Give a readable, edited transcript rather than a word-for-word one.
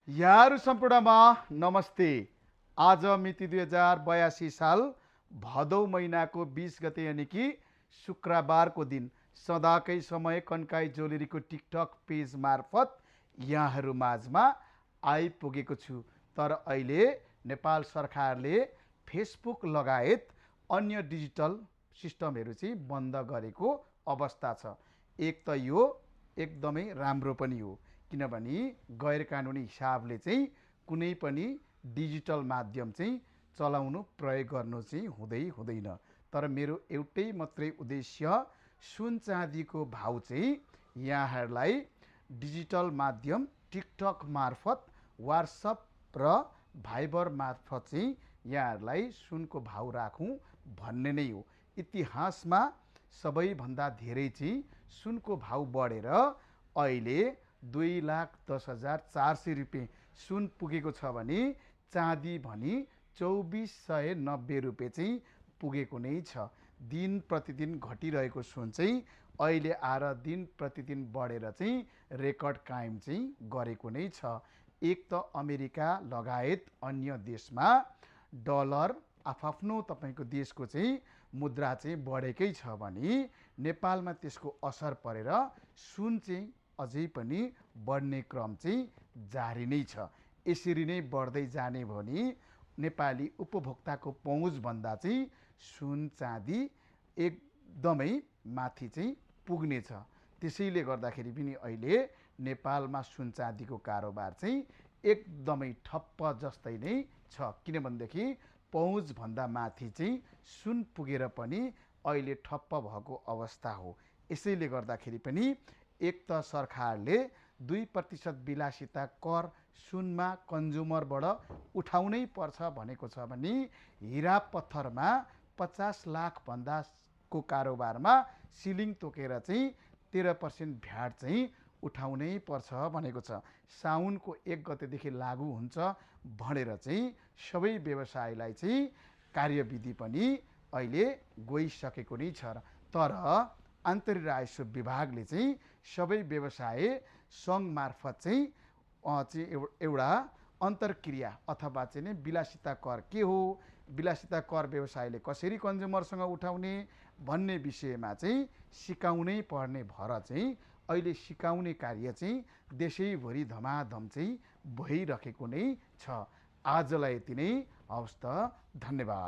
यार सम्पूर्णमा नमस्ते। आज मिति 2082 साल भदौ महिनाको 20 गते यानि कि शुक्रबारको दिन सदाकै समय कन्काई ज्वेलरीको टिकटक पेज मार्फत यहाँहरू माझमा आइपुगेको छु। तर अहिले नेपाल सरकारले फेसबुक लगायत अन्य डिजिटल सिस्टमहरू चाहिँ बन्द गरेको अवस्था छ। एक त यो एकदमै राम्रो पनि हो, किनभने गैर कानुनी हिसाबले चाहिँ कुनै पनि डिजिटल माध्यम चाहिँ चलाउनु प्रयोग गर्नु चाहिँ हुँदैन। तर मेरो एउटै मात्रै उद्देश्य सुन चाँदीको भाउ चाहिँ यहाँहरूलाई डिजिटल माध्यम टिकटक मार्फत, वाट्सएप र भाइबर मार्फत चाहिँ यहाँहरूलाई सुनको भाउ राखौँ भन्ने नै हो। इतिहासमा सबैभन्दा धेरै चाहिँ सुनको भाउ बढेर अहिले 2,10,400 रुपियाँ सुन पुगेको छ भने चाँदी भनी 2,490 रुपियाँ चाहिँ पुगेको नै छ। दिन प्रतिदिन घटिरहेको सुन चाहिँ अहिले आएर दिन प्रतिदिन बढेर चाहिँ रेकर्ड कायम चाहिँ गरेको नै छ। एक त अमेरिका लगायत अन्य देशमा डलर आफ्नो तपाईँको देशको चाहिँ मुद्रा चाहिँ बढेकै छ भने नेपालमा त्यसको असर परेर सुन चाहिँ अझै पनि बढ्ने क्रम चाहिँ जारी नै छ। यसरी नै बढ्दै जाने भने नेपाली उपभोक्ताको पहुँचभन्दा चाहिँ सुन चाँदी एकदमै माथि चाहिँ पुग्नेछ। त्यसैले गर्दाखेरि पनि अहिले नेपालमा सुन चाँदीको कारोबार चाहिँ एकदमै ठप्प जस्तै नै छ। किनभनेदेखि पहुँचभन्दा माथि चाहिँ सुन पुगेर पनि अहिले ठप्प भएको अवस्था हो। यसैले गर्दाखेरि पनि एक त सरकारले 2% विलासिता कर सुनमा कन्ज्युमरबाट उठाउनै पर्छ भनेको छ भने हिरा पत्थरमा 50 लाख भन्दाको कारोबारमा सिलिङ तोकेर चाहिँ 13% भ्याट चाहिँ उठाउनै पर्छ भनेको छ। साउनको 1 गतेदेखि लागू हुन्छ भनेर चाहिँ सबै व्यवसायलाई चाहिँ कार्यविधि पनि अहिले गइसकेको नै छ। तर आन्तरिक राजस्व विभागले चाहिँ सबै व्यवसाय सङ्घ मार्फत चाहिँ एउटा अन्तर्क्रिया अथवा चाहिँ विलासिता कर के हो, विलासिता कर व्यवसायले कसरी कन्ज्युमरसँग उठाउने भन्ने विषयमा चाहिँ सिकाउनै पर्ने भएर चाहिँ अहिले सिकाउने कार्य चाहिँ देशैभरि धमाधम चाहिँ भइरहेको नै छ। आजलाई यति नै। हवस् त, धन्यवाद।